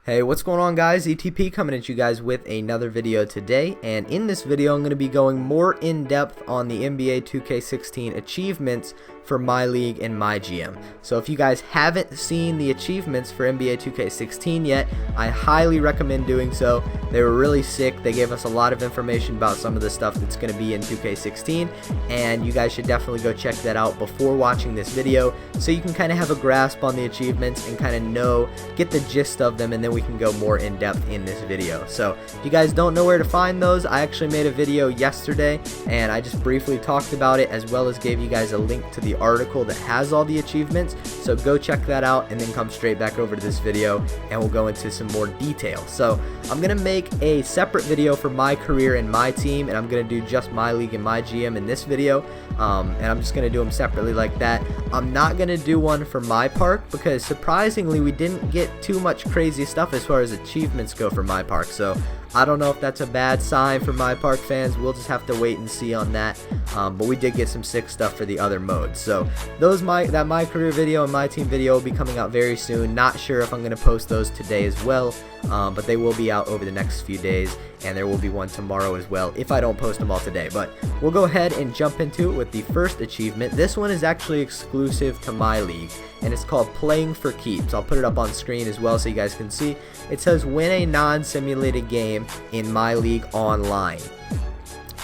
Hey, what's going on, guys? ETP coming at you guys with another video today, and in this video I'm going to be going more in depth on the NBA 2K16 achievements for MyLEAGUE and MyGM. So if you guys haven't seen the achievements for NBA 2K16 yet, I highly recommend doing so. They were really sick. They gave us a lot of information about some of the stuff that's going to be in 2K16, and you guys should definitely go check that out before watching this video so you can kind of have a grasp on the achievements and kind of get the gist of them, and then we can go more in depth in this video. So if you guys don't know where to find those, I actually made a video yesterday and I just briefly talked about it, as well as gave you guys a link to the article that has all the achievements. So go check that out and then come straight back over to this video and we'll go into some more detail. So I'm gonna make a separate video for my career and my team, and I'm gonna do just MyLEAGUE and MyGM in this video, and I'm just gonna do them separately like that. I'm not gonna do one for my park because surprisingly we didn't get too much crazy stuff as far as achievements go for my park, so I don't know if that's a bad sign for my park fans. We'll just have to wait and see on that. But we did get some sick stuff for the other modes. So that my career video and my team video will be coming out very soon. Not sure if I'm going to post those today as well, but they will be out over the next few days, and there will be one tomorrow as well if I don't post them all today. But we'll go ahead and jump into it with the first achievement. This one is actually exclusive to MyLEAGUE, and it's called Playing for Keeps. I'll put it up on screen as well so you guys can see. It says win a non-simulated game in MyLEAGUE Online.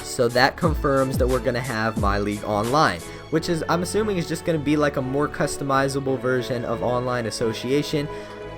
So that confirms that we're going to have MyLEAGUE Online, which is, I'm assuming, is just going to be like a more customizable version of Online Association.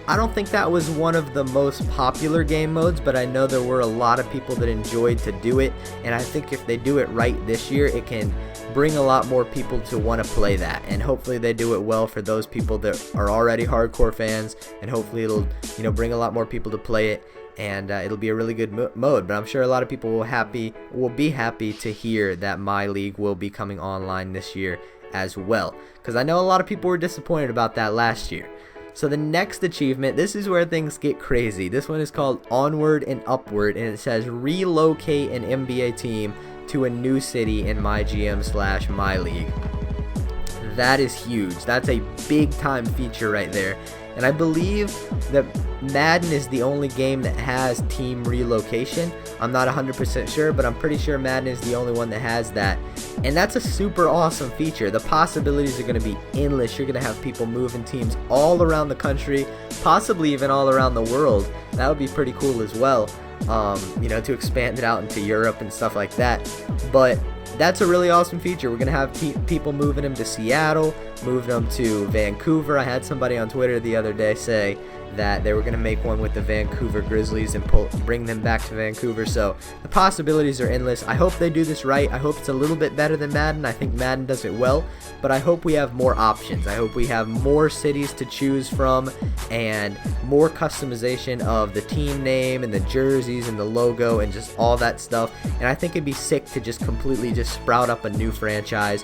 I don't think that was one of the most popular game modes, but I know there were a lot of people that enjoyed to do it, and I think if they do it right this year, it can bring a lot more people to want to play that, and hopefully they do it well for those people that are already hardcore fans, and hopefully it'll bring a lot more people to play it, and it'll be a really good mode. But I'm sure a lot of people will be happy to hear that MyLEAGUE will be coming online this year as well, because I know a lot of people were disappointed about that last year. So the next achievement, this is where things get crazy. This one is called Onward and Upward, and it says relocate an NBA team to a new city in MyGM/MyLEAGUE. That is huge. That's a big time feature right there. And I believe that Madden is the only game that has team relocation. I'm not 100% sure, but I'm pretty sure Madden is the only one that has that. And that's a super awesome feature. The possibilities are going to be endless. You're going to have people moving teams all around the country, possibly even all around the world. That would be pretty cool as well, to expand it out into Europe and stuff like that. But that's a really awesome feature. We're going to have people moving them to Seattle, moving them to Vancouver. I had somebody on Twitter the other day say that they were going to make one with the Vancouver Grizzlies and bring them back to Vancouver. So the possibilities are endless. I hope they do this right. I hope it's a little bit better than Madden. I think Madden does it well, but I hope we have more options. I hope we have more cities to choose from and more customization of the team name and the jerseys and the logo and just all that stuff. And I think it'd be sick to just completely just sprout up a new franchise,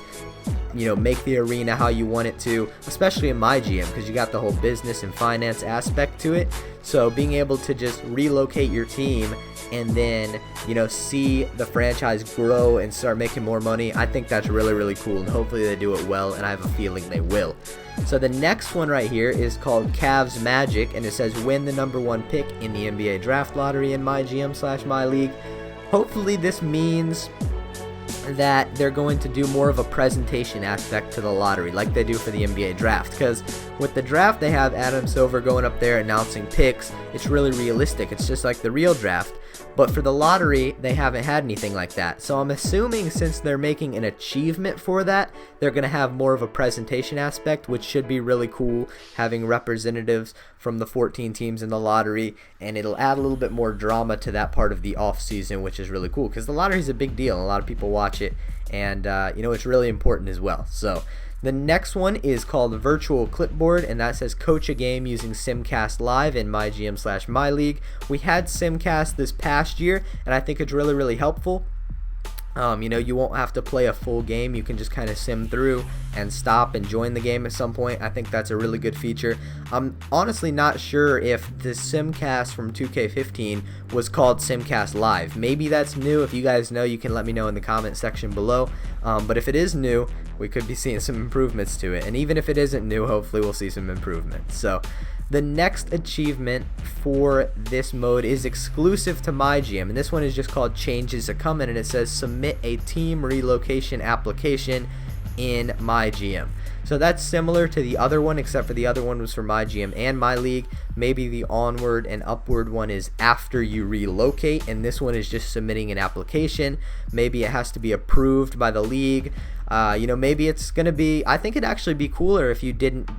make the arena how you want it to, especially in MyGM, because you got the whole business and finance aspect to it. So being able to just relocate your team and then see the franchise grow and start making more money, I think that's really, really cool, and hopefully they do it well, and I have a feeling they will. So the next one right here is called Cavs Magic, and it says win the #1 pick in the NBA draft lottery in MyGM/MyLEAGUE. Hopefully this means that they're going to do more of a presentation aspect to the lottery like they do for the NBA draft, because with the draft they have Adam Silver going up there announcing picks. It's really realistic. It's just like the real draft. But for the lottery, they haven't had anything like that. So I'm assuming since they're making an achievement for that, they're going to have more of a presentation aspect, which should be really cool, having representatives from the 14 teams in the lottery, and it'll add a little bit more drama to that part of the off season, which is really cool, because the lottery is a big deal, and a lot of people watch it, and it's really important as well. So the next one is called Virtual Clipboard, and that says coach a game using Simcast Live in MyGM/MyLEAGUE. We had Simcast this past year, and I think it's really, really helpful. You won't have to play a full game. You can just kind of sim through and stop and join the game at some point. I think that's a really good feature. I'm honestly not sure if the Simcast from 2K15 was called Simcast Live. Maybe that's new. If you guys know, you can let me know in the comment section below. But if it is new, we could be seeing some improvements to it. And even if it isn't new, hopefully we'll see some improvements. So The next achievement for this mode is exclusive to MyGM, and this one is just called Changes Are Coming, and it says submit a team relocation application in MyGM. So that's similar to the other one, except for the other one was for MyGM and MyLEAGUE. Maybe the onward and upward one is after you relocate, and this one is just submitting an application. Maybe it has to be approved by the league. Maybe it's gonna be, I think it'd actually be cooler if you didn't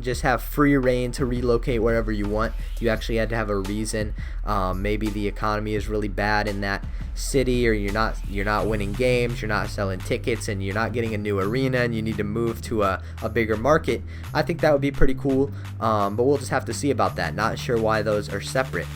just have free reign to relocate wherever you want. You actually had to have a reason. Maybe the economy is really bad in that city, or you're not winning games, you're not selling tickets, and you're not getting a new arena, and you need to move to a bigger market. I think that would be pretty cool, but we'll just have to see about that. Not sure why those are separate.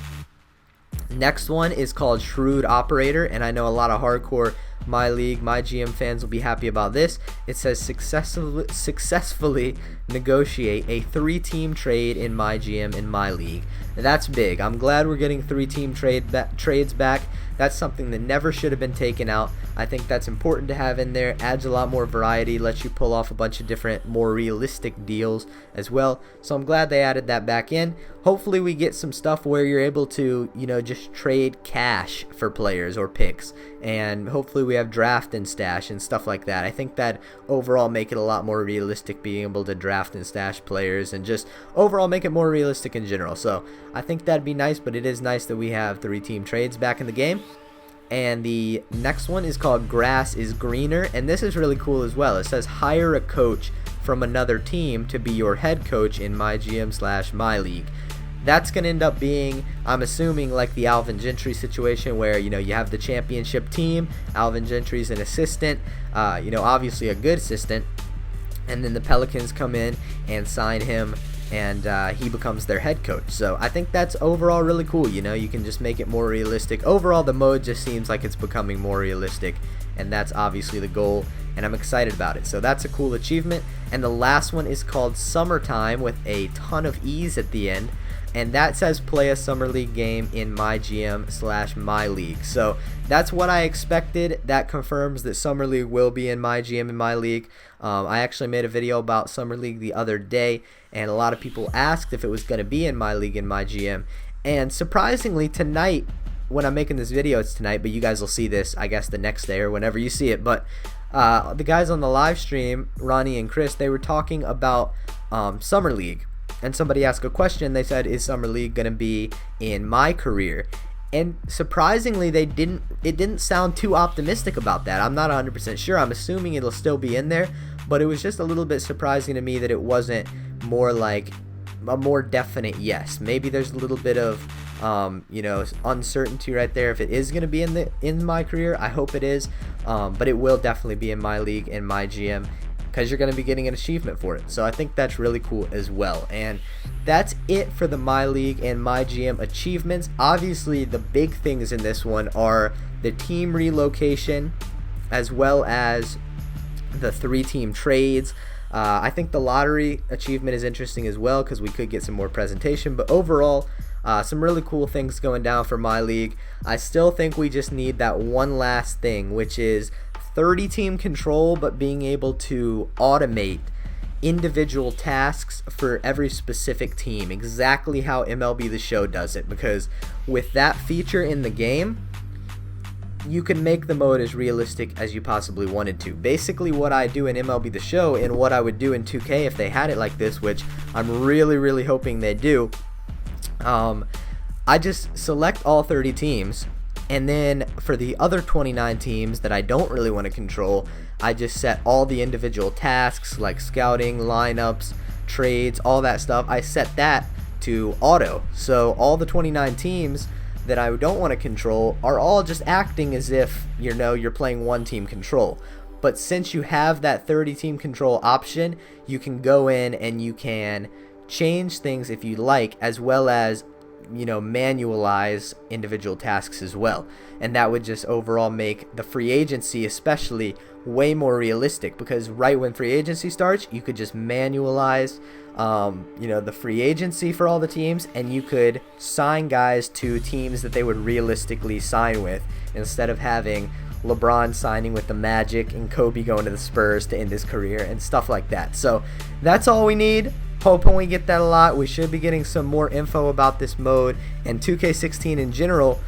Next one is called Shrewd Operator, and I know a lot of hardcore MyLEAGUE, MyGM fans will be happy about this. It says successfully negotiate a 3-team trade in MyGM and MyLEAGUE. That's big. I'm glad we're getting 3-team trades back. That's something that never should have been taken out. I think that's important to have in there. Adds a lot more variety, lets you pull off a bunch of different, more realistic deals as well. So I'm glad they added that back in. Hopefully we get some stuff where you're able to, just trade cash for players or picks. And hopefully we have draft and stash and stuff like that. I think that overall make it a lot more realistic, being able to draft and stash players, and just overall make it more realistic in general. So I think that'd be nice, but it is nice that we have 3-team trades back in the game. And the next one is called Grass is Greener, and this is really cool as well. It says hire a coach from another team to be your head coach in MyGM/MyLEAGUE. That's going to end up being, I'm assuming, like the Alvin Gentry situation where, you have the championship team, Alvin Gentry's an assistant, obviously a good assistant, and then the Pelicans come in and sign him, and he becomes their head coach. So I think that's overall really cool. You can just make it more realistic. Overall, the mode just seems like it's becoming more realistic, and that's obviously the goal, and I'm excited about it. So that's a cool achievement. And the last one is called Summertime, with a ton of E's at the end, and that says play a Summer League game in MyGM/MyLEAGUE. So that's what I expected. That confirms that Summer League will be in MyGM and MyLEAGUE. I actually made a video about Summer League the other day, and a lot of people asked if it was going to be in MyLEAGUE and MyGM. And surprisingly, tonight, when I'm making this video, it's tonight, but you guys will see this, I guess, the next day or whenever you see it. But the guys on the live stream, Ronnie and Chris, they were talking about Summer League. And somebody asked a question. They said, is Summer League going to be in my career? And surprisingly, it didn't sound too optimistic about that. I'm not 100% sure. I'm assuming it'll still be in there, but it was just a little bit surprising to me that it wasn't more like a more definite yes. Maybe there's a little bit of uncertainty right there if it is going to be in my career. I hope it is, but it will definitely be in MyLEAGUE and MyGM, because you're going to be getting an achievement for it. So I think that's really cool as well. And that's it for the MyLEAGUE and MyGM achievements. Obviously, the big things in this one are the team relocation, as well as the 3-team trades. I think the lottery achievement is interesting as well, because we could get some more presentation. But overall, some really cool things going down for MyLEAGUE. I still think we just need that one last thing, which is 30-team control, but being able to automate individual tasks for every specific team, exactly how MLB The Show does it. Because with that feature in the game, you can make the mode as realistic as you possibly wanted to. Basically what I do in MLB The Show, and what I would do in 2K if they had it like this, which I'm really hoping they do, I just select all 30 teams, and then for the other 29 teams that I don't really want to control, I just set all the individual tasks like scouting, lineups, trades, all that stuff. I set that to auto. So all the 29 teams that I don't want to control are all just acting as if you're playing one team control. But since you have that 30-team control option, you can go in and you can change things if you like, as well as manualize individual tasks as well. And that would just overall make the free agency especially way more realistic, because right when free agency starts, you could just manualize the free agency for all the teams, and you could sign guys to teams that they would realistically sign with, instead of having LeBron signing with the Magic and Kobe going to the Spurs to end his career and stuff like that. So that's all we need. hoping we get that a lot. We should be getting some more info about this mode and 2K16 in general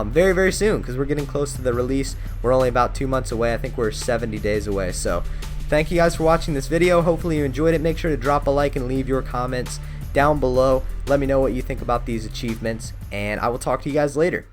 very, very soon, because we're getting close to the release. We're only about 2 months away. I think we're 70 days away. So thank you guys for watching this video. Hopefully you enjoyed it. Make sure to drop a like and leave your comments down below. Let me know what you think about these achievements, and I will talk to you guys later.